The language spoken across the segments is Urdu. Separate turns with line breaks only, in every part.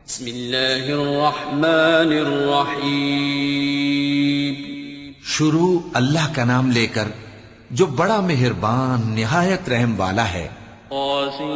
بسم اللہ الرحمن الرحیم۔
شروع اللہ کا نام لے کر جو بڑا مہربان نہایت رحم والا ہے۔
طاسیم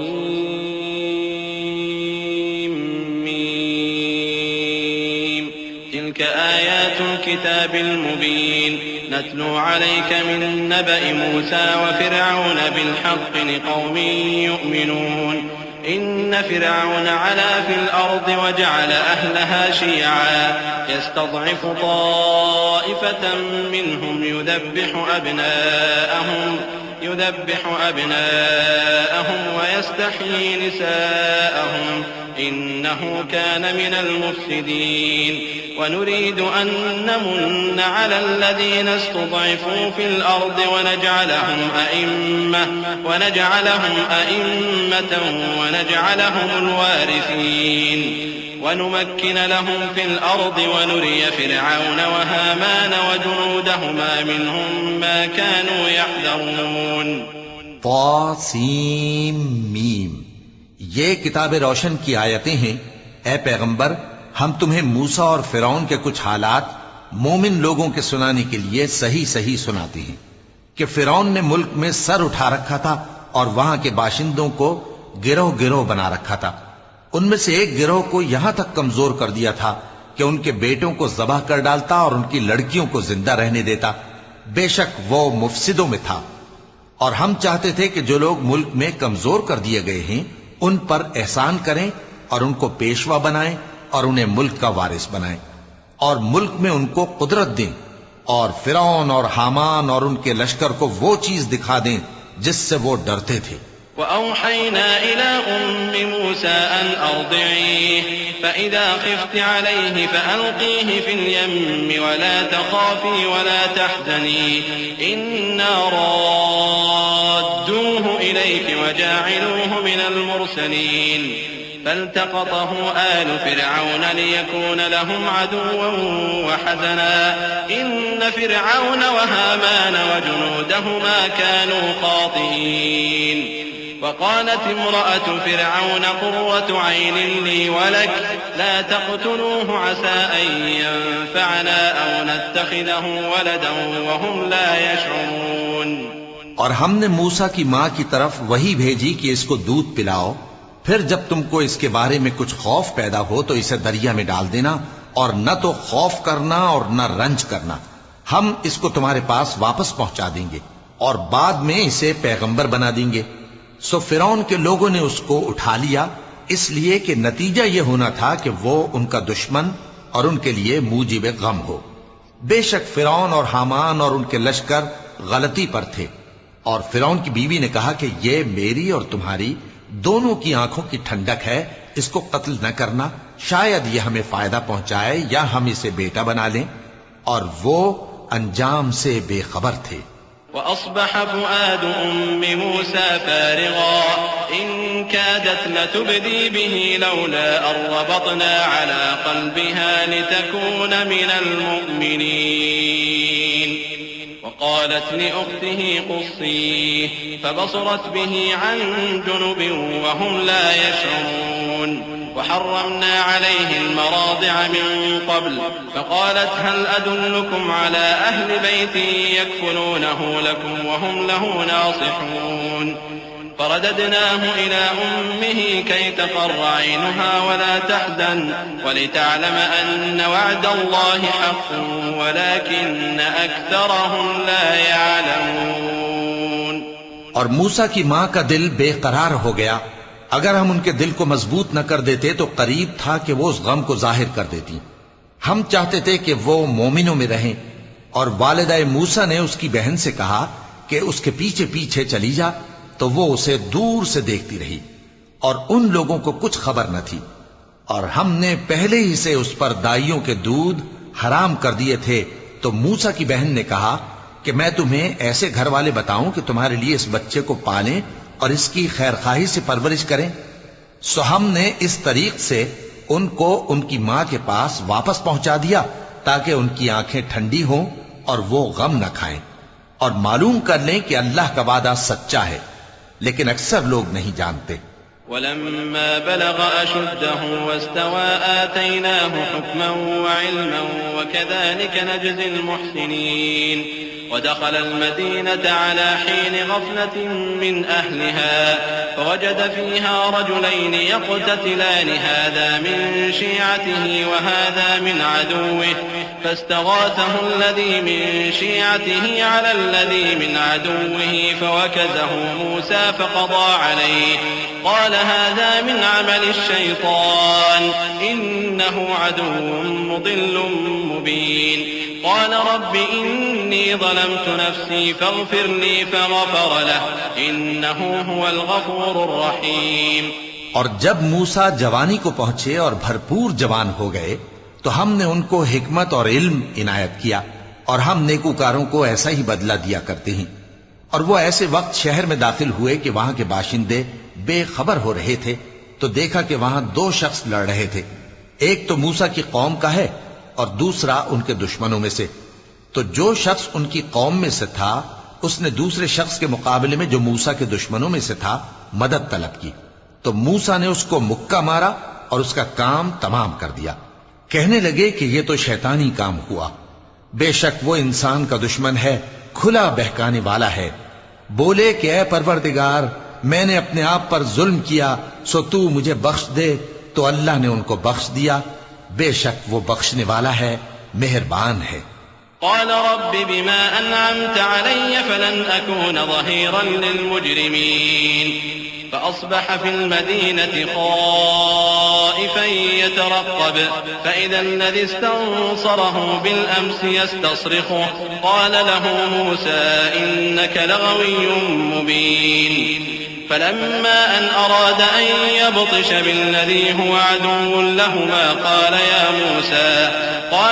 میم تلك آیات الكتاب المبین نتلو علیک من نبأ موسى وفرعون بالحق لقوم یؤمنون إن فرعون علا في الأرض وجعل أهلها شيعا يستضعف طائفة منهم يذبح أبناءهم ويستحيي نساءهم إنه كان من المفسدين ونريد أن نمن على الذين استضعفوا في الأرض ونجعلهم أئمة ونجعلهم الوارثين ونمكن لهم في الأرض ونري فرعون وهامان وجنودهما منهم ما كانوا يحذرون۔
طاسیم میم، یہ کتاب روشن کی آیتیں ہیں۔ اے پیغمبر، ہم تمہیں موسیٰ اور فرعون کے کچھ حالات مومن لوگوں کے سنانے کے لیے صحیح صحیح سناتے ہیں کہ فرعون نے ملک میں سر اٹھا رکھا تھا اور وہاں کے باشندوں کو گروہ گروہ بنا رکھا تھا۔ ان میں سے ایک گروہ کو یہاں تک کمزور کر دیا تھا کہ ان کے بیٹوں کو ذبح کر ڈالتا اور ان کی لڑکیوں کو زندہ رہنے دیتا۔ بے شک وہ مفسدوں میں تھا۔ اور ہم چاہتے تھے کہ جو لوگ ملک میں کمزور کر دیے گئے ہیں ان پر احسان کریں اور ان کو پیشوا بنائیں اور انہیں ملک کا وارث بنائیں اور ملک میں ان کو قدرت دیں اور فرعون اور حامان اور ان کے لشکر کو وہ چیز دکھا دیں جس سے وہ ڈرتے تھے۔
وأوحينا إلى أم موسى أن أرضعيه فإذا خفت عليه فألقيه في اليم ولا تخافي ولا تحزني إنا رادوه إليك وجاعلوه من المرسلين فالتقطه آل فرعون ليكون لهم عدوا وحزنا إن فرعون وهامان وجنودهما كانوا خاطئين وقالت امرأة فرعون قرة عين لي ولك لا تقتلوه عسى أن ينفعنا أو نتخذه ولدا وهم لا يشعرون۔
اور ہم نے موسیٰ کی ماں کی طرف وہی بھیجی کہ اس کو دودھ پلاؤ، پھر جب تم کو اس کے بارے میں کچھ خوف پیدا ہو تو اسے دریا میں ڈال دینا اور نہ تو خوف کرنا اور نہ رنج کرنا، ہم اس کو تمہارے پاس واپس پہنچا دیں گے اور بعد میں اسے پیغمبر بنا دیں گے۔ سو فرعون کے لوگوں نے اس کو اٹھا لیا، اس لیے کہ نتیجہ یہ ہونا تھا کہ وہ ان کا دشمن اور ان کے لیے موجب غم ہو۔ بے شک فرعون اور حامان اور ان کے لشکر غلطی پر تھے۔ اور فرعون کی بیوی نے کہا کہ یہ میری اور تمہاری دونوں کی آنکھوں کی ٹھنڈک ہے، اس کو قتل نہ کرنا، شاید یہ ہمیں فائدہ پہنچائے یا ہم اسے بیٹا بنا لیں۔ اور وہ انجام سے بے خبر تھے۔
وأصبح فؤاد أم موسى فارغا إن كادت لتبدي به لولا أن ربطنا على قلبها لتكون من المؤمنين وقالت لأخته قصيه فبصرت به عن جنب وهم لا يشعرون وحرمنا عليه المراضع من قبل فقالت هل أدلكم على أهل بيت يكفلونه لكم وهم له ناصحون فرددناه إلى أمه كي تقر عينها ولا تحزن ولتعلم أن وعد الله حق ولكن أكثرهم لا يعلمون۔
اور موسیٰ کی ماں کا دل بے قرار ہو گیا۔ اگر ہم ان کے دل کو مضبوط نہ کر دیتے تو قریب تھا کہ وہ اس غم کو ظاہر کر دیتی۔ ہم چاہتے تھے کہ وہ مومنوں میں رہیں۔ اور والدہ موسیٰ نے اس کی بہن سے کہا کہ اس کے پیچھے پیچھے چلی جا، تو وہ اسے دور سے دیکھتی رہی اور ان لوگوں کو کچھ خبر نہ تھی۔ اور ہم نے پہلے ہی سے اس پر دائیوں کے دودھ حرام کر دیے تھے۔ تو موسیٰ کی بہن نے کہا کہ میں تمہیں ایسے گھر والے بتاؤں کہ تمہارے لیے اس بچے کو پالیں اور اس کی خیر خواہی سے پرورش کریں۔ سو ہم نے اس طریق سے ان کو ان کی ماں کے پاس واپس پہنچا دیا تاکہ ان کی آنکھیں ٹھنڈی ہوں اور وہ غم نہ کھائیں اور معلوم کر لیں کہ اللہ کا وعدہ سچا ہے، لیکن اکثر لوگ نہیں جانتے۔
ولما بلغ أشده واستوى آتيناه حكما وعلما وكذلك نجزي المحسنين ودخل المدينة على حين غفلة من أهلها فوجد فيها رجلين يقتتلان هذا من شيعته وهذا من عدوه فاستغاثه الذي من شيعته على الذي من عدوه فوكزه موسى فقضى عليه قال هذا من عمل الشيطان إنه عدو مضل مبين قال رب إني ظلمت نفسي فاغفر لي فغفر له إنه هو الغفور الرحيم۔
اور جب موسیٰ جوانی کو پہنچے اور بھرپور جوان ہو گئے تو ہم نے ان کو حکمت اور علم عنایت کیا، اور ہم نیکوکاروں کو ایسا ہی بدلہ دیا کرتے ہیں۔ اور وہ ایسے وقت شہر میں داخل ہوئے کہ وہاں کے باشندے بے خبر ہو رہے تھے تو دیکھا کہ وہاں دو شخص لڑ رہے تھے، ایک تو موسیٰ کی قوم کا ہے اور دوسرا ان کے دشمنوں میں سے۔ تو جو شخص ان کی قوم میں سے تھا اس نے دوسرے شخص کے مقابلے میں جو موسیٰ کے دشمنوں میں سے تھا مدد طلب کی، تو موسیٰ نے اس کو مکہ مارا اور اس کا کام تمام کر دیا۔ کہنے لگے کہ یہ تو شیطانی کام ہوا، بے شک وہ انسان کا دشمن ہے، کھلا بہکانے والا ہے۔ بولے کہ اے پروردگار میں نے اپنے آپ پر ظلم کیا سو تو مجھے بخش دے، تو اللہ نے ان کو بخش دیا، بے شک وہ بخشنے والا ہے، مہربان ہے۔
قال رب بما أنعمت علي فلن أكون ظهيرا للمجرمين فأصبح في المدينة خائفا يترقب فإذا الذي استنصره بالأمس يستصرخه قال له موسى إنك لغوي مبين فلما أن أراد أن يبطش بالذي هو عدو لهما قال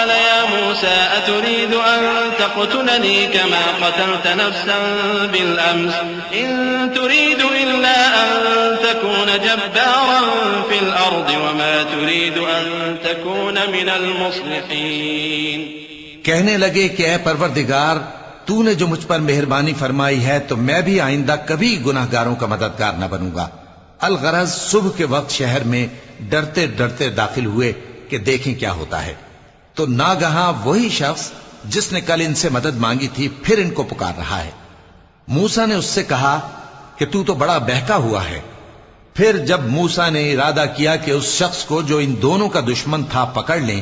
يا موسى أتريد أن تقتلني كما قتلت نفسا بالأمس إن تريد إلا أن تكون جبارا في الأرض وما تريد أن تكون من المصلحين۔
کہنے لگے کہ اے پروردگار تو نے جو مجھ پر مہربانی فرمائی ہے تو میں بھی آئندہ کبھی گناہگاروں کا مددگار نہ بنوں گا۔ الغرض صبح کے وقت شہر میں ڈرتے ڈرتے داخل ہوئے کہ دیکھیں کیا ہوتا ہے، تو ناگہاں وہی شخص جس نے کل ان سے مدد مانگی تھی پھر ان کو پکار رہا ہے۔ موسیٰ نے اس سے کہا کہ تو بڑا بہکا ہوا ہے۔ پھر جب موسیٰ نے ارادہ کیا کہ اس شخص کو جو ان دونوں کا دشمن تھا پکڑ لیں،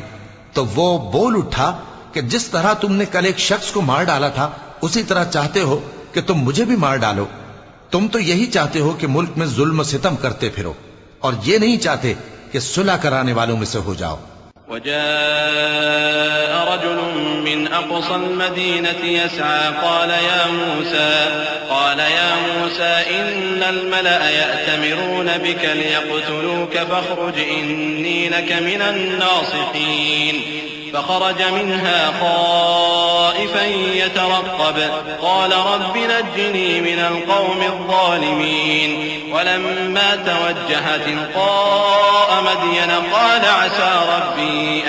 تو وہ بول اٹھا کہ جس طرح تم نے کل ایک شخص کو مار ڈالا تھا اسی طرح چاہتے ہو کہ تم مجھے بھی مار ڈالو۔ تم تو یہی چاہتے ہو کہ ملک میں ظلم و ستم کرتے پھرو، اور یہ نہیں چاہتے کہ صلح کرانے والوں میں سے ہو جاؤ۔
وجاء رجل من أقصى المدينة يسعى قال يا موسى إن الملأ يأتمرون بك ليقتلوك فاخرج إني لك من الناصحين فخرج منها خائفا يترقب قال رب نجني من القوم الظالمين ولما توجه تلقاء مدين قال عسى ربي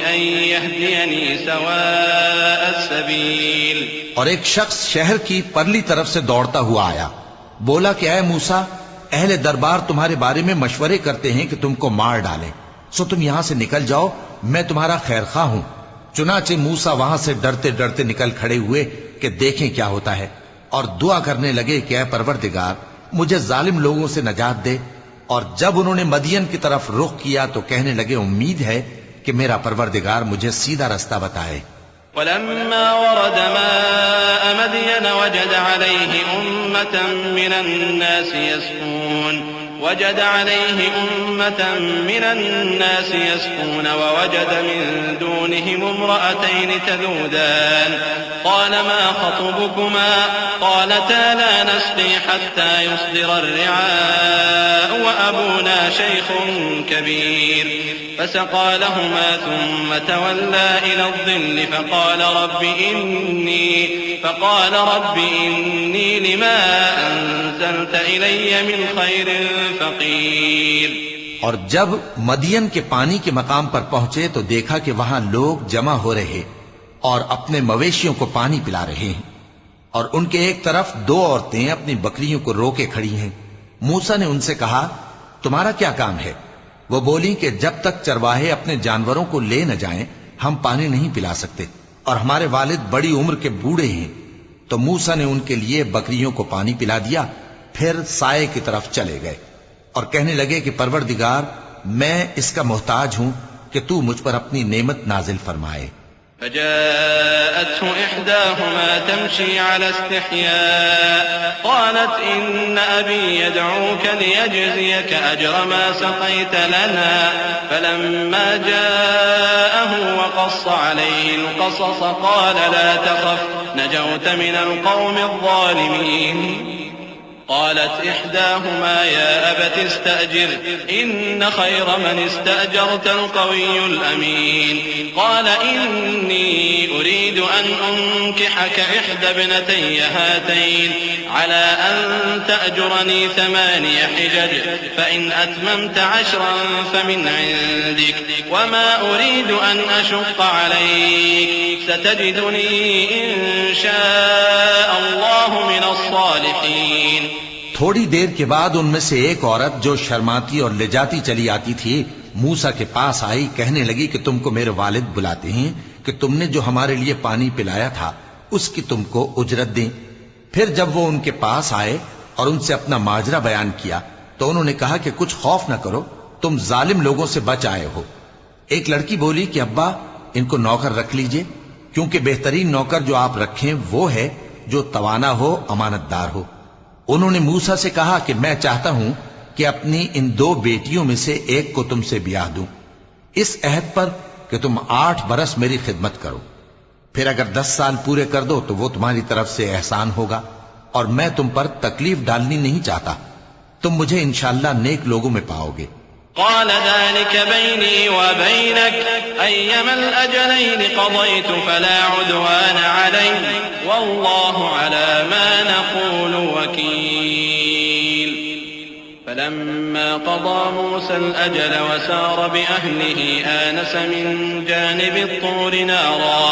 أن يهديني سواء السبيل۔
اور ایک شخص شہر کی پرلی طرف سے دوڑتا ہوا آیا، بولا کہ اے موسیٰ اہل دربار تمہارے بارے میں مشورے کرتے ہیں کہ تم کو مار ڈالیں، سو تم یہاں سے نکل جاؤ، میں تمہارا خیر خواہ ہوں۔ چنانچہ موسیٰ وہاں سے ڈرتے ڈرتے نکل کھڑے ہوئے کہ دیکھیں کیا ہوتا ہے، اور دعا کرنے لگے کہ اے پروردگار مجھے ظالم لوگوں سے نجات دے۔ اور جب انہوں نے مدین کی طرف رخ کیا تو کہنے لگے امید ہے کہ میرا پروردگار مجھے سیدھا رستہ بتائے۔
ولما ورد ماء مدين وجد عليه أمة من الناس يسقون ووجد من دونهم امرأتين تذودان قال ما خطبكما قالتا لا نسقي حتى يصدر الرعاء وأبونا شيخ كبير فسقى لهما ثم تولى إلى الظل فقال رب إني لما أنزلت إلي من خير فقير۔
اور جب مدین کے پانی کے مقام پر پہنچے تو دیکھا کہ وہاں لوگ جمع ہو رہے اور اپنے مویشیوں کو پانی پلا رہے ہیں۔ اور ان کے ایک طرف دو عورتیں اپنی بکریوں کو روکے کھڑی ہیں۔ موسیٰ نے ان سے کہا تمہارا کیا کام ہے؟ وہ بولی کہ جب تک چرواہے اپنے جانوروں کو لے نہ جائیں ہم پانی نہیں پلا سکتے، اور ہمارے والد بڑی عمر کے بوڑھے ہیں۔ تو موسیٰ نے ان کے لیے بکریوں کو پانی پلا دیا، پھر سائے کی طرف چلے گئے اور کہنے لگے کہ پروردگار میں اس کا محتاج ہوں کہ تو مجھ پر اپنی نعمت نازل فرمائے۔
فجاءته إحداهما تمشي على استحياء قالت إن أبي يدعوك ليجزيك أجر ما سقيت لنا فلما جاءه وقص عليه القصص قال لا تخف نجوت من القوم الظالمين قالت إحداهما يا أبت استأجر إن خير من استأجرت القوي الأمين قال إني أريد أن أنكحك إحدى ابنتي هاتين على أن تأجرني 8 حجج فإن أتممت 10 فمن عندك وما أريد أن أشق عليك ستجدني إن شاء الله من الصالحين۔
تھوڑی دیر کے بعد ان میں سے ایک عورت جو شرماتی اور لجاتی چلی آتی تھی موسیٰ کے پاس آئی، کہنے لگی کہ تم کو میرے والد بلاتے ہیں کہ تم نے جو ہمارے لیے پانی پلایا تھا اس کی تم کو اجرت دیں۔ پھر جب وہ ان کے پاس آئے اور ان سے اپنا ماجرا بیان کیا تو انہوں نے کہا کہ کچھ خوف نہ کرو، تم ظالم لوگوں سے بچ آئے ہو۔ ایک لڑکی بولی کہ ابا ان کو نوکر رکھ لیجئے، کیونکہ بہترین نوکر جو آپ رکھیں وہ ہے جو توانا ہو، امانت دار ہو۔ انہوں نے موسیٰ سے کہا کہ میں چاہتا ہوں کہ اپنی ان 2 بیٹیوں میں سے ایک کو تم سے بیاہ دوں، اس عہد پر کہ تم 8 برس میری خدمت کرو، پھر اگر 10 سال پورے کر دو تو وہ تمہاری طرف سے احسان ہوگا، اور میں تم پر تکلیف ڈالنی نہیں چاہتا، تم مجھے انشاءاللہ نیک لوگوں میں پاؤ گے۔
قال ذلك بيني وبينك أيما الأجلين قضيت فلا عدوان علي والله على ما نقول وكيل فلما قضى موسى الأجل وسار بأهله آنس من جانب الطور نارا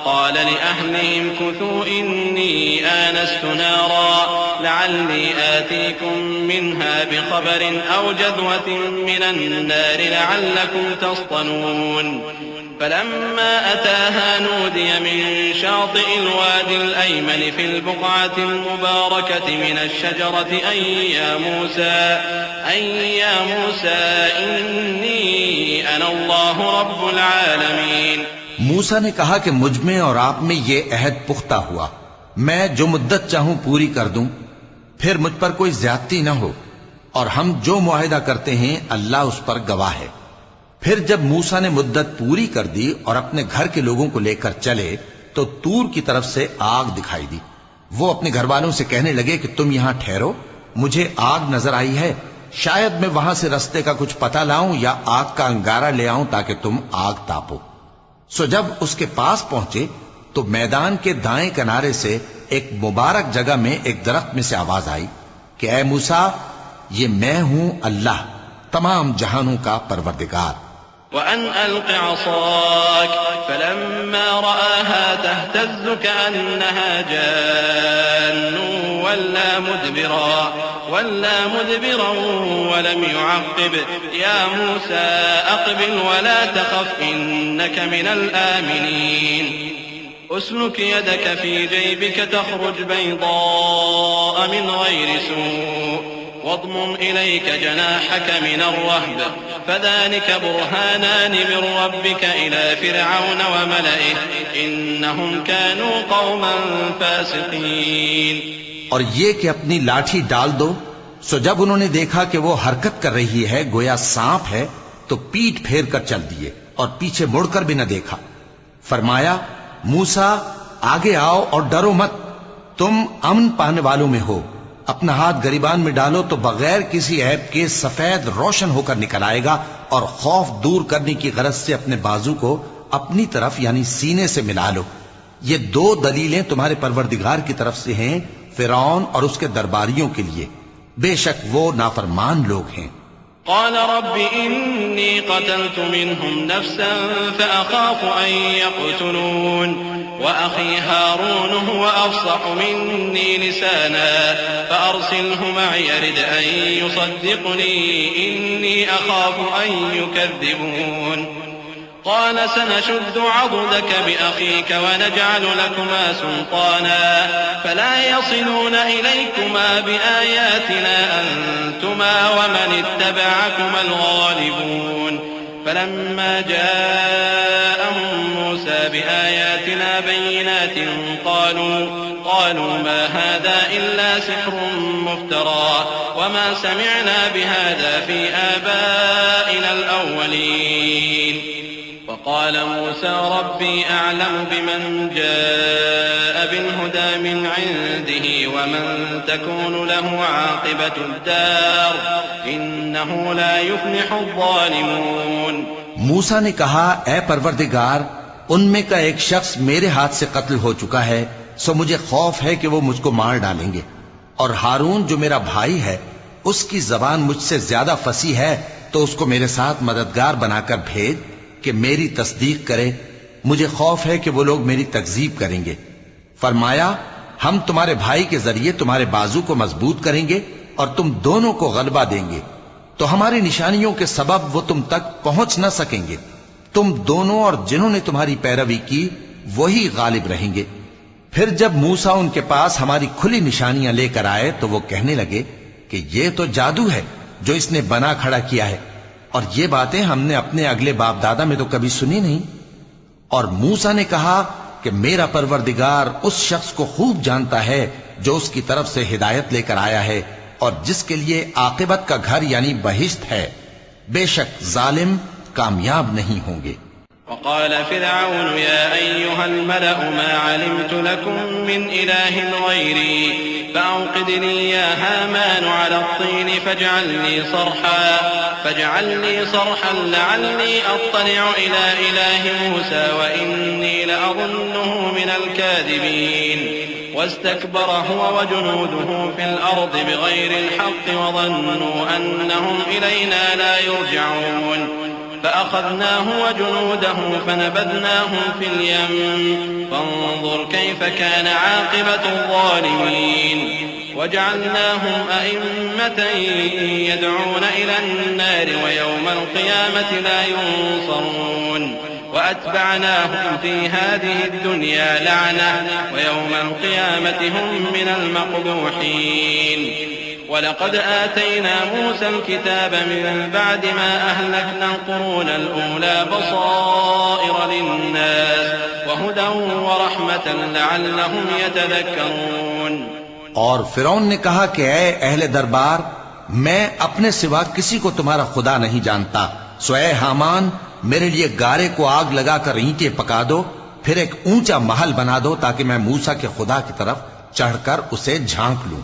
قال لأهلهم كثوا إني آنست نارا لعلي آتيكم منها بخبر أو جذوة من النار لعلكم تصطلون فلما أتاها نودي من شاطئ الوادي الأيمن في البقعة المباركة من الشجرة أي يا موسى إني أنا الله رب العالمين۔
موسیٰ نے کہا کہ مجھ میں اور آپ میں یہ عہد پختہ ہوا، میں جو مدت چاہوں پوری کر دوں، پھر مجھ پر کوئی زیادتی نہ ہو، اور ہم جو معاہدہ کرتے ہیں اللہ اس پر گواہ ہے۔ پھر جب موسیٰ نے مدت پوری کر دی اور اپنے گھر کے لوگوں کو لے کر چلے تو طور کی طرف سے آگ دکھائی دی۔ وہ اپنے گھر والوں سے کہنے لگے کہ تم یہاں ٹھہرو، مجھے آگ نظر آئی ہے، شاید میں وہاں سے رستے کا کچھ پتہ لاؤں یا آگ کا انگارہ لے آؤں تاکہ تم آگ تاپو۔ سو جب اس کے پاس پہنچے تو میدان کے دائیں کنارے سے ایک مبارک جگہ میں ایک درخت میں سے آواز آئی کہ اے موسیٰ، یہ میں ہوں اللہ، تمام جہانوں کا پروردگار۔
وأن ألق عصاك فلما رآها تهتز كأنها جان ولا مدبرا ولم يعقب يا موسى أقبل ولا تخف إنك من الآمنين أسلك يدك في جيبك تخرج بيضاء من غير سوء واضمم إليك جناحك من الرهب فذلك برهانان من ربك إلى فرعون وملئه إنهم كانوا قوما فاسقين۔
اور یہ کہ اپنی لاٹھی ڈال دو۔ سو جب انہوں نے دیکھا کہ وہ حرکت کر رہی ہے گویا سانپ ہے تو پیٹ پھیر کر چل دیے اور پیچھے مڑ کر بھی نہ دیکھا۔ فرمایا موسیٰ آگے آؤ اور ڈرو مت، تم امن پانے والوں میں ہو۔ اپنا ہاتھ گریبان میں ڈالو تو بغیر کسی عیب کے سفید روشن ہو کر نکل آئے گا، اور خوف دور کرنے کی غرض سے اپنے بازو کو اپنی طرف یعنی سینے سے ملا لو۔ یہ 2 دلیلیں تمہارے پروردگار کی طرف سے ہیں فرعون اور اس کے درباریوں کے لیے، بے شک وہ نافرمان لوگ ہیں۔
قال رب إني قتلت منهم نفسا فأخاف أن يقتلون وأخي هارون هو أفصح مني لسانا فأرسله معي يرد أن يصدقني إني أخاف أن يكذبون قال سنشد عضدك بأخيك ونجعل لكما سلطانا فلا يصلون إليكما بآياتنا أنتما ومن اتبعكما الغالبون فلما جاءهم موسى بآياتنا بينات قالوا ما هذا إلا سحر مفترى وما سمعنا بهذا في آبائنا الأولين وقال موسى ربي أعلم بمن جاء بالهدى من عنده ومن تكون له عاقبة الدار إنه لا يفلح الظالمون.
موسیٰ نے کہا اے پروردگار ان میں کا ایک شخص میرے ہاتھ سے قتل ہو چکا ہے سو مجھے خوف ہے کہ وہ مجھ کو مار ڈالیں گے اور ہارون جو میرا بھائی ہے اس کی زبان مجھ سے زیادہ فصیح ہے تو اس کو میرے ساتھ مددگار بنا کر بھیج کہ میری تصدیق کرے مجھے خوف ہے کہ وہ لوگ میری تکذیب کریں گے. فرمایا ہم تمہارے بھائی کے ذریعے تمہارے بازو کو مضبوط کریں گے اور تم دونوں کو غلبہ دیں گے تو ہماری نشانیوں کے سبب وہ تم تک پہنچ نہ سکیں گے. تم دونوں اور جنہوں نے تمہاری پیروی کی وہی غالب رہیں گے. پھر جب موسیٰ ان کے پاس ہماری کھلی نشانیاں لے کر آئے تو وہ کہنے لگے کہ یہ تو جادو ہے جو اس نے بنا کھڑا کیا ہے اور یہ باتیں ہم نے اپنے اگلے باپ دادا میں تو کبھی سنی نہیں. اور موسیٰ نے کہا کہ میرا پروردگار اس شخص کو خوب جانتا ہے جو اس کی طرف سے ہدایت لے کر آیا ہے اور جس کے لیے عاقبت کا گھر یعنی بہشت ہے. بے شک ظالم کامیاب نہیں ہوں گے.
وقال فرعون يا أيها الملأ ما علمت لكم من إله غيري فأوقد لي يا هامان على الطين فاجعلني صرحا لعلي أطلع إلى إله موسى وإني لأظنه من الكاذبين واستكبر هو وجنوده في الأرض بغير الحق وظنوا أنهم إلينا لا يرجعون فأخذناه وجنوده فنبذناهم في اليم فانظر كيف كان عاقبة الظالمين وجعلناهم أئمة يدعون إلى النار ويوم القيامة لا ينصرون وأتبعناهم في هذه الدنيا لعنة ويوم القيامة هم من المقبوحين ولقد آتينا موسى الكتاب من بعد ما أهلكنا القرون الأولى بصائر للناس وهدى ورحمة لعلهم يتذكرون.
اور فرعون نے کہا کہ اے اہل دربار میں اپنے سوا کسی کو تمہارا خدا نہیں جانتا سو اے حامان میرے لیے گارے کو آگ لگا کر اینٹیں پکا دو پھر ایک اونچا محل بنا دو تاکہ میں موسیٰ کے خدا کی طرف چڑھ کر اسے جھانک لوں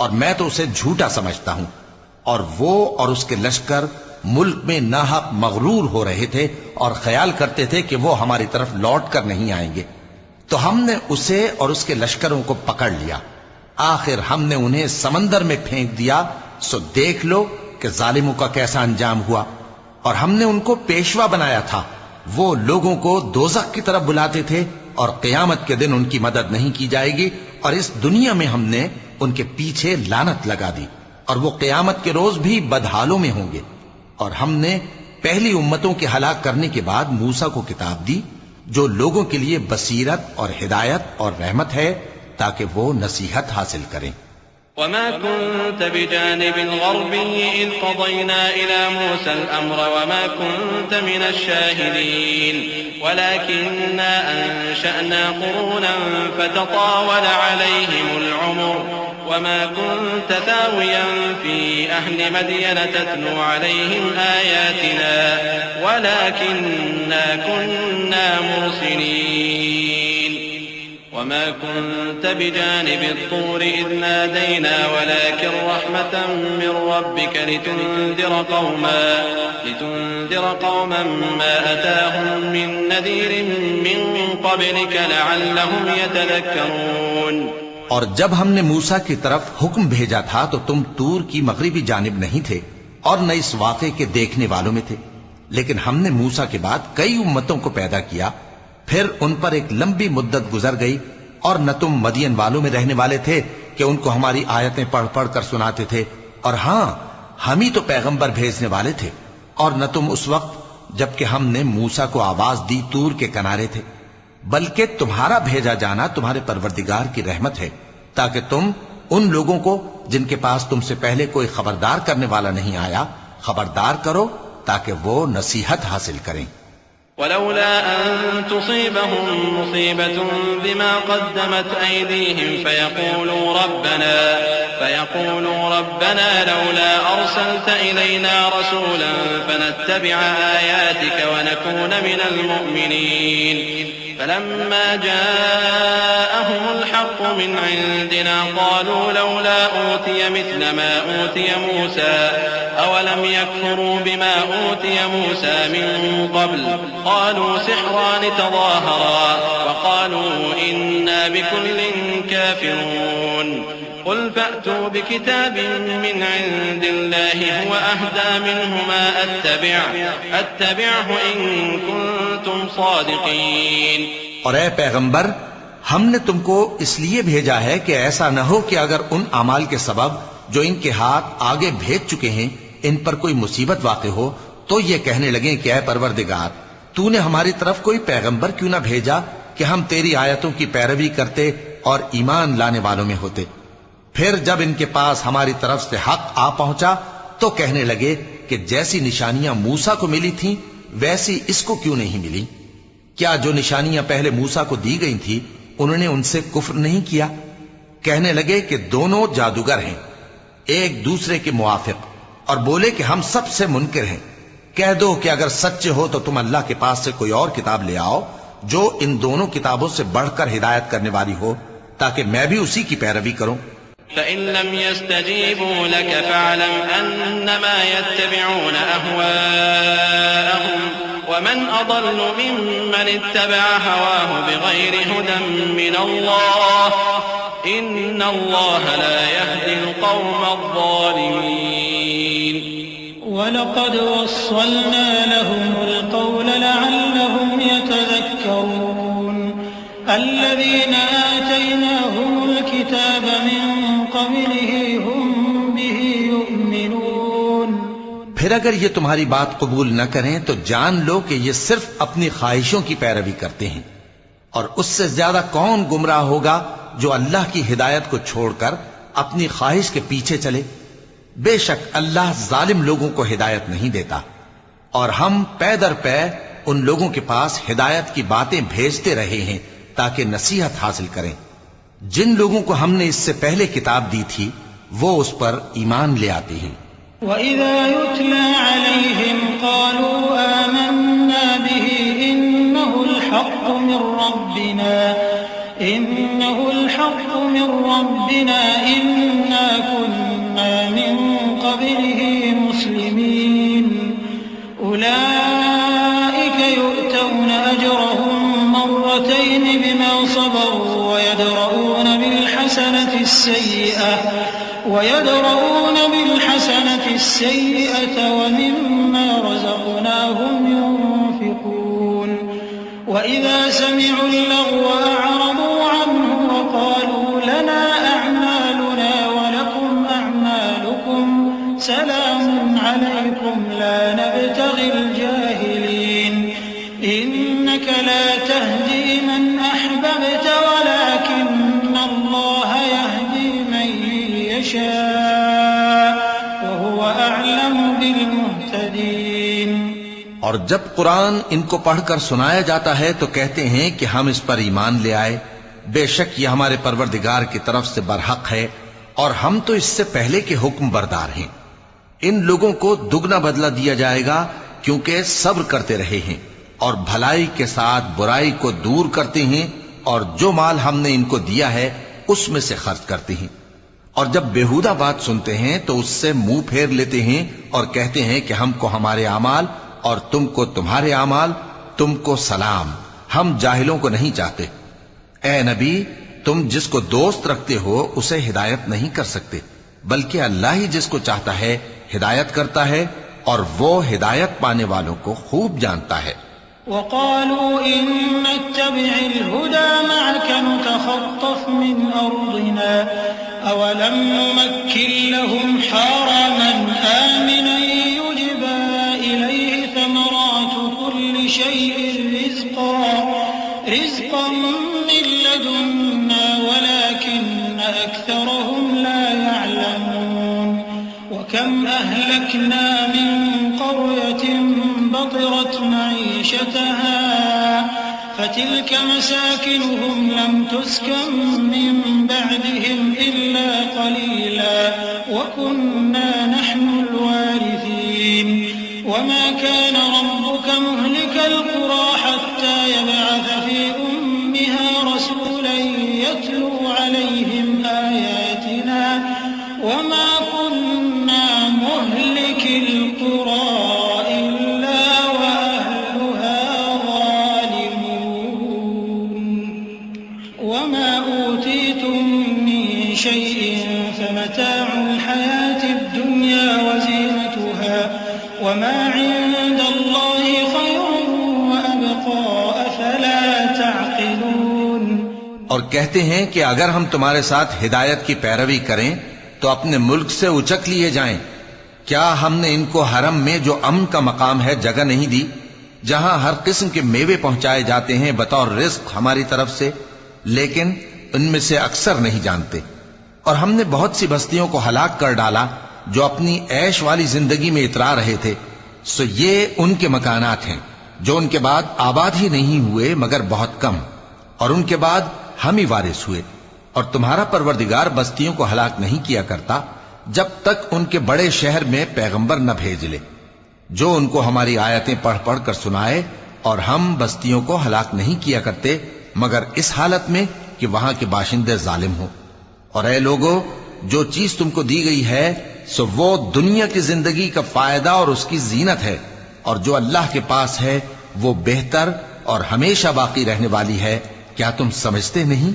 اور میں تو اسے جھوٹا سمجھتا ہوں. اور وہ اور اس کے لشکر ملک میں ناحق مغرور ہو رہے تھے اور خیال کرتے تھے کہ وہ ہماری طرف لوٹ کر نہیں آئیں گے تو ہم نے اسے اور اس کے لشکروں کو پکڑ لیا. آخر ہم نے انہیں سمندر میں پھینک دیا سو دیکھ لو کہ ظالموں کا کیسا انجام ہوا. اور ہم نے ان کو پیشوا بنایا تھا وہ لوگوں کو دوزخ کی طرف بلاتے تھے اور قیامت کے دن ان کی مدد نہیں کی جائے گی اور اس دنیا میں ہم نے ان کے پیچھے لعنت لگا دی اور وہ قیامت کے روز بھی بدحالوں میں ہوں گے. اور ہم نے پہلی امتوں کے ہلاک کرنے کے بعد موسیٰ کو کتاب دی جو لوگوں کے لیے بصیرت اور ہدایت اور رحمت ہے تاکہ وہ نصیحت حاصل کریں.
وما كنت بجانب الغربي إذ قضينا إلى موسى الأمر وما كنت من الشاهدين ولكننا أنشأنا قرونا فتطاول عليهم العمر وما كنت ثاويا في أهل مدين تتلو عليهم آياتنا ولكننا كنا مرسلين. وما كنت بجانب الطور إذ نادينا ولكن رحمة من ربك لتنذر قوما ما أتاهم من نذير من قبلك لعلهم يتذكرون.
اور جب ہم نے موسیٰ کی طرف حکم بھیجا تھا تو تم طور کی مغربی جانب نہیں تھے اور نہ اس واقعے کے دیکھنے والوں میں تھے، لیکن ہم نے موسیٰ کے بعد کئی امتوں کو پیدا کیا، پھر ان پر ایک لمبی مدت گزر گئی، اور نہ تم مدین والوں میں رہنے والے تھے کہ ان کو ہماری آیتیں پڑھ پڑھ کر سناتے تھے، اور ہاں ہم ہی تو پیغمبر بھیجنے والے تھے، اور نہ تم اس وقت جبکہ ہم نے موسیٰ کو آواز دی طور کے کنارے تھے، بلکہ تمہارا بھیجا جانا تمہارے پروردگار کی رحمت ہے، تاکہ تم ان لوگوں کو جن کے پاس تم سے پہلے کوئی خبردار کرنے والا نہیں آیا خبردار کرو، تاکہ وہ نصیحت حاصل کریں۔
ولولا أن تصيبهم مصيبة بما قدمت أيديهم فيقولوا ربنا لولا أرسلت إلينا رسولا فنتبع آياتك ونكون من المؤمنين فلما جاءهم الحق من عندنا قالوا لولا أوتي مثل ما أوتي موسى أولم يكفروا بما أوتي موسى من قبل قالوا سحران تظاهرا وقالوا إنا بكل كافرون قل فأتوا بكتاب من عند الله هو أهدى منهما أتبعه إن كنتم صادقين۔
اور اے پیغمبر، ہم نے تم کو اس لیے بھیجا ہے کہ ایسا نہ ہو کہ اگر ان اعمال کے سبب جو ان کے ہاتھ آگے بھیج چکے ہیں ان پر کوئی مصیبت واقع ہو تو یہ کہنے لگیں کہ اے پروردگار، تو نے ہماری طرف کوئی پیغمبر کیوں نہ بھیجا کہ ہم تیری آیتوں کی پیروی کرتے اور ایمان لانے والوں میں ہوتے۔ پھر جب ان کے پاس ہماری طرف سے حق آ پہنچا تو کہنے لگے کہ جیسی نشانیاں موسیٰ کو ملی تھیں ویسی اس کو کیوں نہیں ملی؟ کیا جو نشانیاں پہلے موسیٰ کو دی گئی تھی انہوں نے ان سے کفر نہیں کیا؟ کہنے لگے کہ دونوں جادوگر ہیں، ایک دوسرے کے موافق، اور بولے کہ ہم سب سے منکر ہیں۔ کہہ دو کہ اگر سچے ہو تو تم اللہ کے پاس سے کوئی اور کتاب لے آؤ جو ان دونوں کتابوں سے بڑھ کر ہدایت کرنے والی ہو، تاکہ میں بھی اسی کی پیروی کروں۔
فإن لم يستجيبوا لك فاعلم أنما يتبعون أهواءهم ومن أضل ممن اتبع هواه بغير هدى من الله إن الله لا يهدي القوم الظالمين۔
ولقد وصلنا لهم القول لعلهم يتذكرون الذين آتيناهم الكتاب من قبله هم به يؤمنون۔
پھر اگر یہ تمہاری بات قبول نہ کریں تو جان لو کہ یہ صرف اپنی خواہشوں کی پیروی کرتے ہیں، اور اس سے زیادہ کون گمراہ ہوگا جو اللہ کی ہدایت کو چھوڑ کر اپنی خواہش کے پیچھے چلے۔ بے شک اللہ ظالم لوگوں کو ہدایت نہیں دیتا، اور ہم پے در پے ان لوگوں کے پاس ہدایت کی باتیں بھیجتے رہے ہیں تاکہ نصیحت حاصل کریں۔ جن لوگوں کو ہم نے اس سے پہلے کتاب دی تھی وہ اس پر ایمان لے آتے ہیں۔
وَإِذَا يُتْلَى عَلَيْهِمْ قَالُوا آمَنَّا بِهِ إِنَّهُ الْحَقُّ مِنْ رَبِّنَا إِنَّا كُنَّا مِنْ قَبْلِهِ مُسْلِمِينَ أُولَئِكَ يُؤْتَوْنَ أَجْرَهُمْ مرتين بما صبروا ويدرؤون بالحسنة السيئة ومما رزقناهم ينفقون وإذا سمعوا اللغو أعرضوا عنه وقالوا لنا أعمالنا ولكم أعمالكم سلام عليكم لا نبتغي الجاهلين إنك لا تهدي من أحببت ولكن الله يهدي من يشاء وهو أعلم بالمهتدين۔
اور جب قرآن ان کو پڑھ کر سنایا جاتا ہے تو کہتے ہیں کہ ہم اس پر ایمان لے آئے، بے شک یہ ہمارے پروردگار کی طرف سے برحق ہے اور ہم تو اس سے پہلے کے حکم بردار ہیں۔ ان لوگوں کو دگنا بدلہ دیا جائے گا کیونکہ صبر کرتے رہے ہیں اور بھلائی کے ساتھ برائی کو دور کرتے ہیں، اور جو مال ہم نے ان کو دیا ہے اس میں سے خرچ کرتے ہیں، اور جب بیہودہ بات سنتے ہیں تو اس سے منہ پھیر لیتے ہیں اور کہتے ہیں کہ ہم کو ہمارے اعمال اور تم کو تمہارے اعمال، تم کو سلام، ہم جاہلوں کو نہیں چاہتے۔ اے نبی، تم جس کو دوست رکھتے ہو اسے ہدایت نہیں کر سکتے، بلکہ اللہ ہی جس کو چاہتا ہے ہدایت کرتا ہے اور وہ ہدایت پانے والوں کو خوب جانتا ہے۔
وقالوا إن نتبع الهدى معك نتخطف من أرضنا أولم نمكن لهم حرما آمنا يجبى إليه ثمرات كل شيء رزقا من لدنا ولكن أكثرهم لا يعلمون وكم أهلكنا من قرية بطرت معيشتها فتلك مساكنهم لم تسكن من بعدهم إلا قليلا وكنا نحن الوارثين وما كان ربك مهلك القرى حتى يبعث في أمها رسولا يتلو عليهم آياتنا وما كنا مهلك القرى شيء فمتاع الحياة الدنيا وزينتها وما عند الله خير وأبقى أفلا تعقلون۔
اور کہتے ہیں کہ اگر ہم تمہارے ساتھ ہدایت کی پیروی کریں تو اپنے ملک سے اچک لیے جائیں۔ کیا ہم نے ان کو حرم میں جو امن کا مقام ہے جگہ نہیں دی، جہاں ہر قسم کے میوے پہنچائے جاتے ہیں بطور رزق ہماری طرف سے؟ لیکن ان میں سے اکثر نہیں جانتے۔ اور ہم نے بہت سی بستیوں کو ہلاک کر ڈالا جو اپنی عیش والی زندگی میں اترا رہے تھے، سو یہ ان کے مکانات ہیں جو ان کے بعد آباد ہی نہیں ہوئے مگر بہت کم، اور ان کے بعد ہم ہی وارث ہوئے۔ اور تمہارا پروردگار بستیوں کو ہلاک نہیں کیا کرتا جب تک ان کے بڑے شہر میں پیغمبر نہ بھیج لے جو ان کو ہماری آیتیں پڑھ پڑھ کر سنائے، اور ہم بستیوں کو ہلاک نہیں کیا کرتے مگر اس حالت میں کہ وہاں کے باشندے ظالم ہوں۔ اور اے لوگو، جو چیز تم کو دی گئی ہے سو وہ دنیا کی زندگی کا فائدہ اور اس کی زینت ہے، اور جو اللہ کے پاس ہے وہ بہتر اور ہمیشہ باقی رہنے والی ہے۔ کیا تم سمجھتے نہیں؟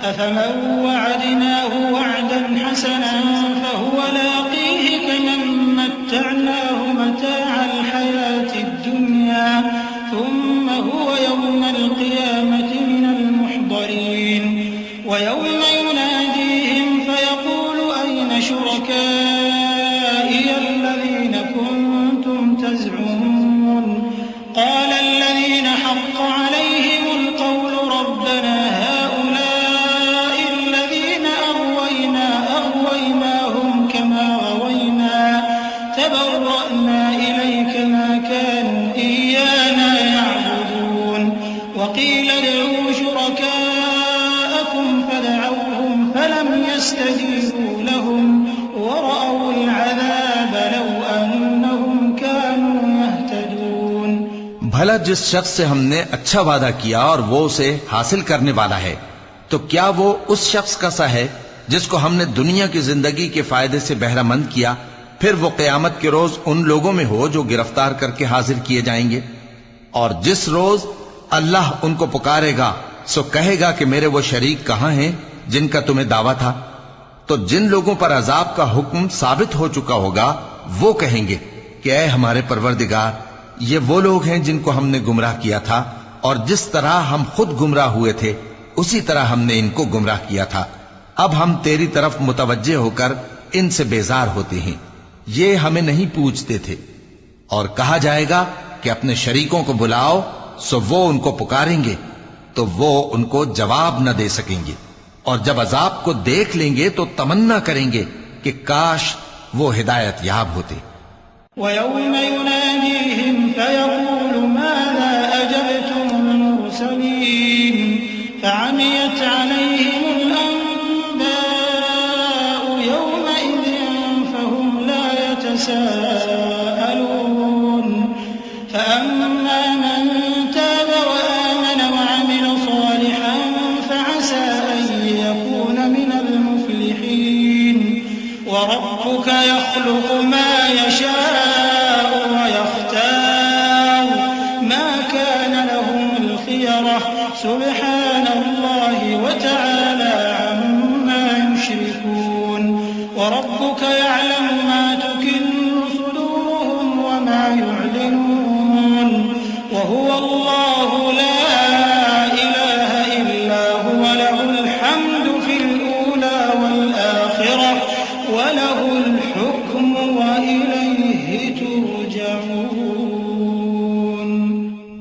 أفمن وعدناه وعدا حسنا فهو لاقيه كمن متعناه متاع الحياة الدنيا ثم هو يوم القيامة من المحضرين ويوم يناديهم فيقول أين شركائي الذين كنتم تزعمون قال الذين حق عليهم القول ربنا هؤلاء الذين أغويناهم كما غوينا تبرأنا إليك ما كانوا إيانا يعبدون وقيل ادعوا شركاءكم فدعوهم فلم يستجيبوا لهم ورأوا العذاب لو أنهم كانوا يهتدون۔
بھلا جس شخص سے ہم نے اچھا وعدہ کیا اور وہ اسے حاصل کرنے والا ہے، تو کیا وہ اس شخص کا سا ہے جس کو ہم نے دنیا کی زندگی کے فائدے سے بہرہ مند کیا، پھر وہ قیامت کے روز ان لوگوں میں ہو جو گرفتار کر کے حاضر کیے جائیں گے؟ اور جس روز اللہ ان کو پکارے گا سو کہے گا کہ میرے وہ شریک کہاں ہیں جن کا تمہیں دعویٰ تھا؟ تو جن لوگوں پر عذاب کا حکم ثابت ہو چکا ہوگا وہ کہیں گے کہ اے ہمارے پروردگار، یہ وہ لوگ ہیں جن کو ہم نے گمراہ کیا تھا، اور جس طرح ہم خود گمراہ ہوئے تھے اسی طرح ہم نے ان کو گمراہ کیا تھا۔ اب ہم تیری طرف متوجہ ہو کر ان سے بیزار ہوتے ہیں، یہ ہمیں نہیں پوچھتے تھے۔ اور کہا جائے گا کہ اپنے شریکوں کو بلاؤ، سو وہ ان کو پکاریں گے تو وہ ان کو جواب نہ دے سکیں گے، اور جب عذاب کو دیکھ لیں گے تو تمنا کریں گے کہ کاش وہ ہدایت یاب ہوتے۔
وَيَوْمَ يُنَادِيهِمْ فَيَقُولُ مَاذَا أَجَبْتُمُ الْمُرْسَلِينَ فَعَمِيَتْ عَلَيْهِمُ الْأَنبَاءُ يَوْمَئِذٍ فَهُمْ لَا يَتَسَاءَلُونَ فَأَمَّا مَنْ تَابَ وَآمَنَ وَعَمِلَ صَالِحًا فَعَسَى أَن يَكُونَ مِنَ الْمُفْلِحِينَ وَرَبُّكَ يَخْلُقُ مَا يَشَاءُ وَيَخْتَارُ مَا كَانَ لَهُمُ الْخِيَرَةُ سُبْحَانَ اللَّهِ وَتَعَالَى عَمَّا يُشْرِكُونَ وَرَبُّكَ يَعْلَمُ مَا تُكِنُّ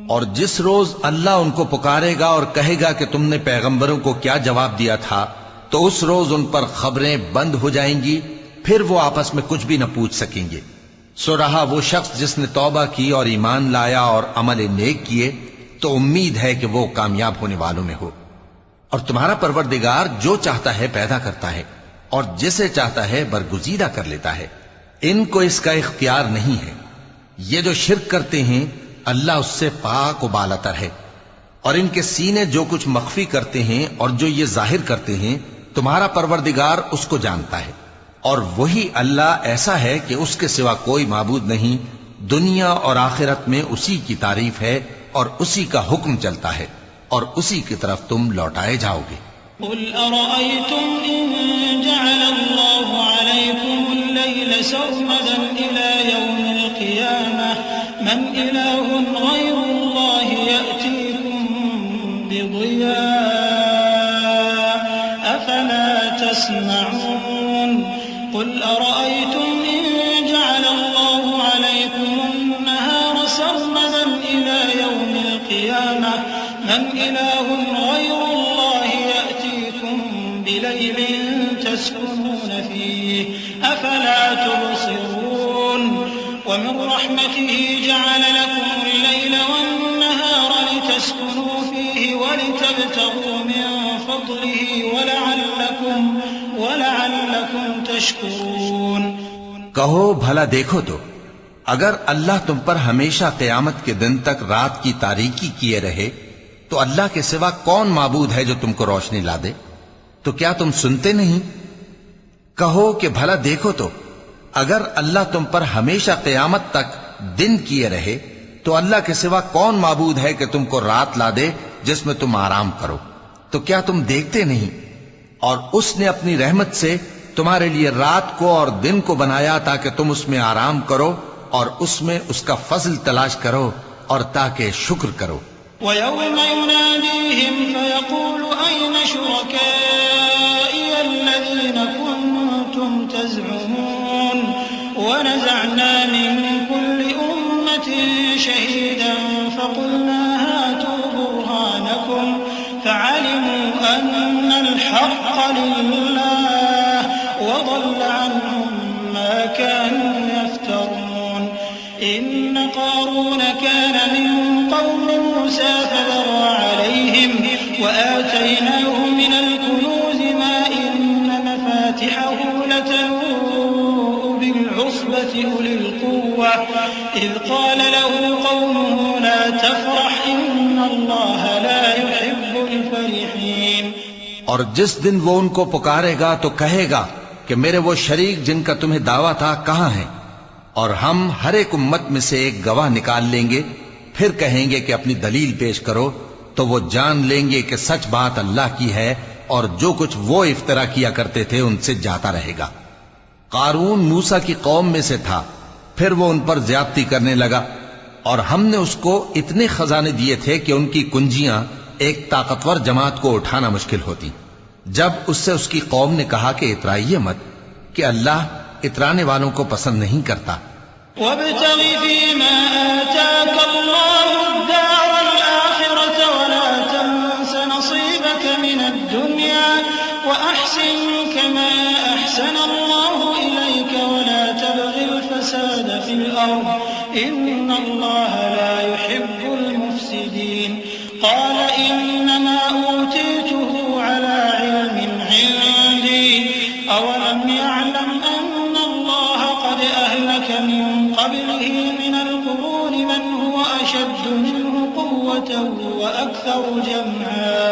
اور جس روز اللہ ان کو پکارے گا اور کہے گا کہ تم نے پیغمبروں کو کیا جواب دیا تھا، تو اس روز ان پر خبریں بند ہو جائیں گی، پھر وہ آپس میں کچھ بھی نہ پوچھ سکیں گے۔ سو رہا وہ شخص جس نے توبہ کی اور ایمان لایا اور عمل نیک کیے، تو امید ہے کہ وہ کامیاب ہونے والوں میں ہو۔ اور تمہارا پروردگار جو چاہتا ہے پیدا کرتا ہے، اور جسے چاہتا ہے برگزیدہ کر لیتا ہے، ان کو اس کا اختیار نہیں ہے۔ یہ جو شرک کرتے ہیں اللہ اس سے پاک و بالاتر ہے، اور ان کے سینے جو کچھ مخفی کرتے ہیں اور جو یہ ظاہر کرتے ہیں تمہارا پروردگار اس کو جانتا ہے۔ اور وہی اللہ ایسا ہے کہ اس کے سوا کوئی معبود نہیں، دنیا اور آخرت میں اسی کی تعریف ہے اور اسی کا حکم چلتا ہے، اور اسی کی طرف تم لوٹائے جاؤ گے۔
قل أرأيتم إن جعل الله عليكم الليل سرمدا إلى يوم القيامة من إله غير الله يأتيكم بضياء أفلا تسمعون قل أرأيتم إن جعل الله عليكم النهار سرمدا إلى يوم القيامة من إله غير الله يأتيكم بليل تسكنون فيه أفلا تبصرون ومن رحمته جعل لكم الليل والنهار لتسكنوا فيه ولتبتغوا من فضله ولعلكم تشكرون۔
کہو بھلا دیکھو تو اگر اللہ تم پر ہمیشہ قیامت کے دن تک رات کی تاریکی کیے رہے تو اللہ کے سوا کون معبود ہے جو تم کو روشنی لا دے؟ تو کیا تم سنتے نہیں؟ کہو کہ بھلا دیکھو تو اگر اللہ تم پر ہمیشہ قیامت تک دن کیے رہے تو اللہ کے سوا کون معبود ہے کہ تم کو رات لا دے جس میں تم آرام کرو؟ تو کیا تم دیکھتے نہیں؟ اور اس نے اپنی رحمت سے تمہارے لیے رات کو اور دن کو بنایا تاکہ تم اس میں آرام کرو اور اس میں اس کا فضل تلاش کرو اور تاکہ شکر کرو۔
وَيَوْمَ يُنَادِيهِمْ فَيَقُولُ أَيْنَ شُرَكَائِيَ الَّذِينَ كُنتُمْ تَزْعُمُونَ وَنَزَعْنَا مِن كُلِّ أُمَّةٍ شَهِيدًا فَقُلْنَا هَاتُوا بُرْهَانَكُمْ فَعَلِمُوا أَنَّ الْحَقَّ لِلَّهِ وَضَلَّ عَنْهُم مَّا كَانُوا يَفْتَرُونَ إِنَّ قَارُونَ كَانَ مِن قَوْمِ مُوسَىٰ فَبَغَىٰ عَلَيْهِمْ وَآتَيْنَاهُ مِنَ الْكُنُوزِ مَا إِنَّ مَفَاتِحَهُ لَتَنُوءُ بِالْعُصْبَةِ أُولِي الْقُوَّةِ إِذْ قَالَ لَهُ قَوْمُهُ لَا تَفْرَحْ إِنَّ اللَّهَ لَا يُحِبُّ الْفَرِحِينَ۔
اور جس دن وہ ان کو پکارے گا تو کہے گا کہ میرے وہ شریک جن کا تمہیں دعویٰ تھا کہاں ہیں؟ اور ہم ہر ایک امت میں سے ایک گواہ نکال لیں گے، پھر کہیں گے کہ اپنی دلیل پیش کرو، تو وہ جان لیں گے کہ سچ بات اللہ کی ہے اور جو کچھ وہ افترا کیا کرتے تھے ان سے جاتا رہے گا۔ قارون موسیٰ کی قوم میں سے تھا، پھر وہ ان پر زیادتی کرنے لگا، اور ہم نے اس کو اتنے خزانے دیے تھے کہ ان کی کنجیاں ایک طاقتور جماعت کو اٹھانا مشکل ہوتی۔ جب اس سے اس کی قوم نے کہا کہ اترائیے مت، کہ اللہ اترانے والوں کو پسند نہیں کرتا۔
وَابْتَغِ فِيمَا آتَاكَ اللَّهُ الدَّارَ الْآخِرَةَ وَلَا تَنسَ نَصِيبَكَ مِنَ الدُّنْيَا وَأَحْسِن كَمَا أَحْسَنَ اللَّهُ إِلَيْكَ وَلَا تَبْغِ الْفَسَادَ فِي الْأَرْضِ إِنَّ اللَّهَ لَا يُحِبُّ الْمُفْسِدِينَ قَالَ إِنَّمَا أُوتِيتُهُ عَلَى عِلْمٍ عِندِي أَوَلَمْ يَعْلَمْ أَنَّ اللَّهَ قَدْ أَهْلَكَ مِن قَبْلِهِ مِنَ الْقُرُونِ مَنْ هُوَ أَشَدُّ مِنْهُ قُوَّةً وَأَكْثَرُ جَمْعًا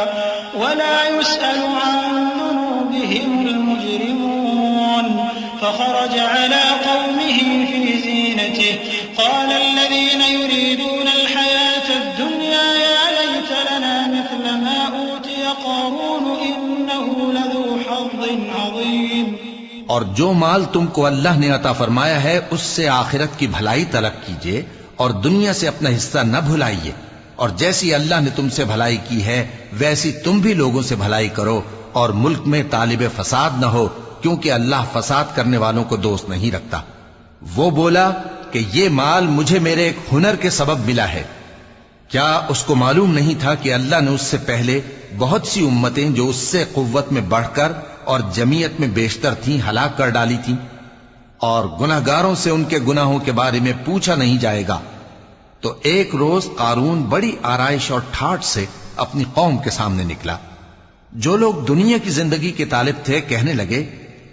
وَلَا يُسْأَلُ عَن ذُنُوبِهِمُ الْمُجْرِمُونَ فَخَرَجَ عَلَى قَوْمِهِ فِي زِينَتِهِ قَالَ الَّذِينَ يُرِيدُونَ الْحَيَاةَ الدُّنْيَا يَا لَيْتَ لَنَا مِثْلَ مَا أُوتِيَ قَارُونُ إِنَّهُ لَذُو حَظٍّ عَظِيمٍ۔
اور جو مال تم کو اللہ نے عطا فرمایا ہے اس سے آخرت کی بھلائی طلب کیجیے اور دنیا سے اپنا حصہ نہ بھلائیے، اور جیسی اللہ نے تم سے بھلائی کی ہے ویسی تم بھی لوگوں سے بھلائی کرو، اور ملک میں طالب فساد نہ ہو، کیونکہ اللہ فساد کرنے والوں کو دوست نہیں رکھتا۔ وہ بولا کہ یہ مال مجھے میرے ایک ہنر کے سبب ملا ہے، کیا اس کو معلوم نہیں تھا کہ اللہ نے اس سے پہلے بہت سی امتیں جو اس سے قوت میں بڑھ کر اور جمعیت میں بیشتر تھیں ہلاک کر ڈالی تھیں، اور گناہگاروں سے ان کے گناہوں کے بارے میں پوچھا نہیں جائے گا؟ تو ایک روز قارون بڑی آرائش اور ٹھاٹ سے اپنی قوم کے سامنے نکلا۔ جو لوگ دنیا کی زندگی کے طالب تھے کہنے لگے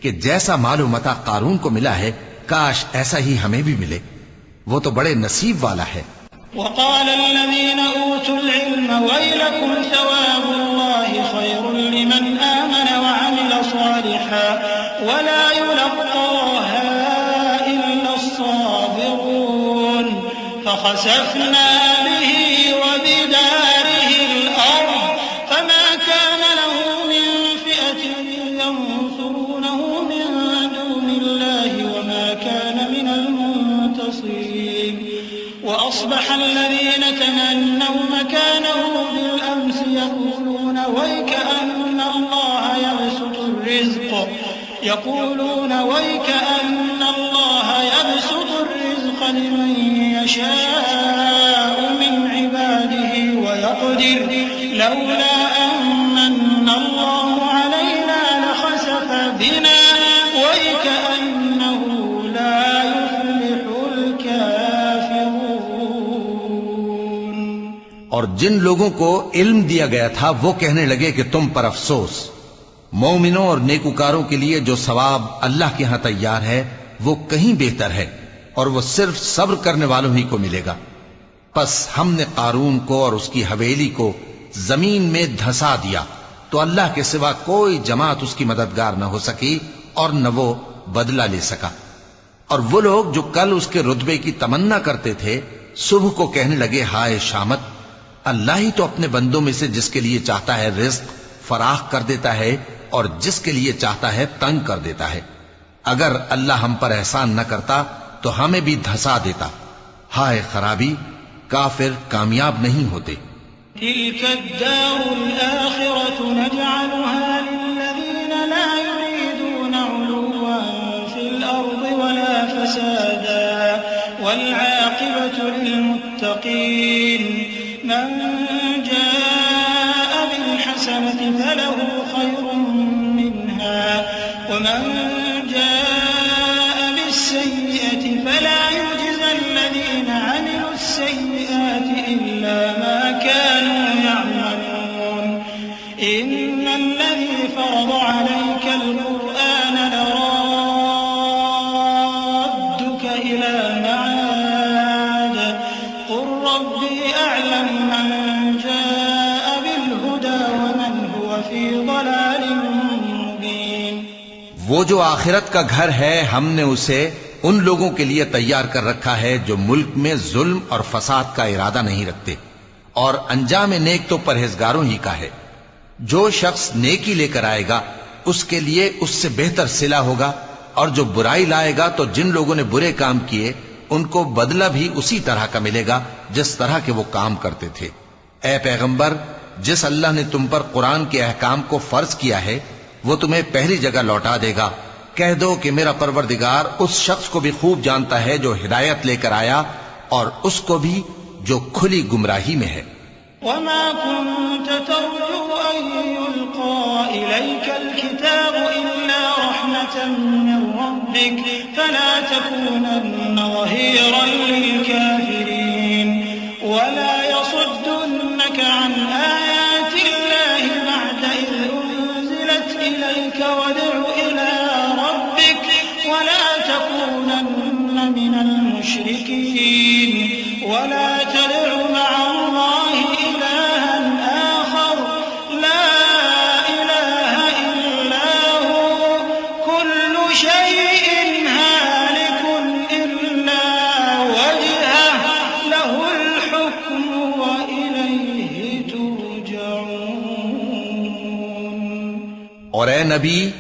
کہ جیسا مال و متاع قارون کو ملا ہے کاش ایسا ہی ہمیں بھی ملے، وہ تو بڑے نصیب والا ہے۔
وقال الذين أوتوا العلم ويلكم ثواب الله خير لمن آمن وعمل صالحا ولا يلقاها إلا الصابرون فخسفنا به وبداره الأرض فما كان له من فئة ينصرونه من دون الله وما كان من المنتصرين وأصبح الذين تمنوا مكانه بالأمس يقولون ويكأن الله يبسط الرزق لمن يشاء من عباده ويقدر لولا أن الله علينا لخسف بنا ويكأنه لا يفلح الكافرون۔
اور جن لوگوں کو علم دیا گیا تھا وہ کہنے لگے کہ تم پر افسوس، مومنوں اور نیکوکاروں کے لیے جو ثواب اللہ کے ہاں تیار ہے وہ کہیں بہتر ہے، اور وہ صرف صبر کرنے والوں ہی کو ملے گا۔ پس ہم نے قارون کو اور اس کی حویلی کو زمین میں دھسا دیا تو اللہ کے سوا کوئی جماعت اس کی مددگار نہ ہو سکی اور نہ وہ بدلہ لے سکا۔ اور وہ لوگ جو کل اس کے رتبے کی تمنا کرتے تھے صبح کو کہنے لگے ہائے شامت، اللہ ہی تو اپنے بندوں میں سے جس کے لیے چاہتا ہے رزق فراخ کر دیتا ہے اور جس کے لیے چاہتا ہے تنگ کر دیتا ہے۔ اگر اللہ ہم پر احسان نہ کرتا تو ہمیں بھی دھسا دیتا۔ ہائے خرابی، کافر کامیاب نہیں ہوتے۔
تلك الدار الآخرة نجعلها للذين لا يريدون علوا في الأرض ولا فسادا والعاقبة للمتقين من جاء بالحسنة فله خير منها ومن جاء بالسيئة فلا يجزى الذين عملوا السيئات إلا ما كانوا يعملون إن الذي فرض عليك القرآن لرادك إلى معاد قل ربي أعلم من جاء بالهدى ومن هو في ضلال مبين۔
وہ جو آخرت کا گھر ہے ہم نے اسے ان لوگوں کے لیے تیار کر رکھا ہے جو ملک میں ظلم اور فساد کا ارادہ نہیں رکھتے، اور انجام نیک تو پرہیزگاروں ہی کا ہے۔ جو شخص نیکی لے کر آئے گا اس کے لیے اس سے بہتر صلہ ہوگا، اور جو برائی لائے گا تو جن لوگوں نے برے کام کیے ان کو بدلہ بھی اسی طرح کا ملے گا جس طرح کے وہ کام کرتے تھے۔ اے پیغمبر، جس اللہ نے تم پر قرآن کے احکام کو فرض کیا ہے وہ تمہیں پہلی جگہ لوٹا دے گا۔ کہہ دو کہ میرا پروردگار اس شخص کو بھی خوب جانتا ہے جو ہدایت لے کر آیا اور اس کو بھی جو کھلی گمراہی میں ہے۔
وما كنت ترجو أن يلقى إليك الكتاب إلا رحمة من ربك فلا تكونن ظهيرا للكافرين ولا يصدنك عن آيات الله بعد إذ أنزلت إليك وادع إلى ربك ولا تكونن من المشركين ولا تدع مع الله إلها آخر لا إله إلا هو كل شيء هالك إلا وجهه له الحكم وإليه ترجعون۔
اور اے نبی،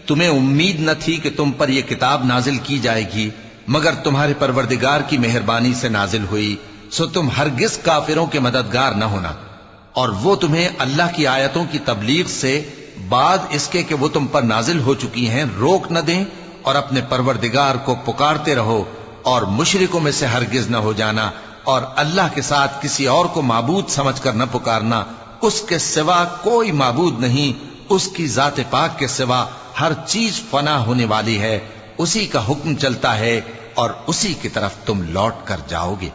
تمہیں امید نہ تھی کہ تم پر یہ کتاب نازل کی جائے گی مگر تمہارے پروردگار کی مہربانی سے نازل ہوئی، سو تم ہرگز کافروں کے مددگار نہ ہونا، اور وہ تمہیں اللہ کی آیتوں کی تبلیغ سے بعد اس کے کہ وہ تم پر نازل ہو چکی ہیں روک نہ دیں، اور اپنے پروردگار کو پکارتے رہو اور مشرکوں میں سے ہرگز نہ ہو جانا، اور اللہ کے ساتھ کسی اور کو معبود سمجھ کر نہ پکارنا، اس کے سوا کوئی معبود نہیں، اس کی ذات پاک کے سوا ہر چیز فنا ہونے والی ہے، اسی کا حکم چلتا ہے اور اسی کی طرف تم لوٹ کر جاؤ گے۔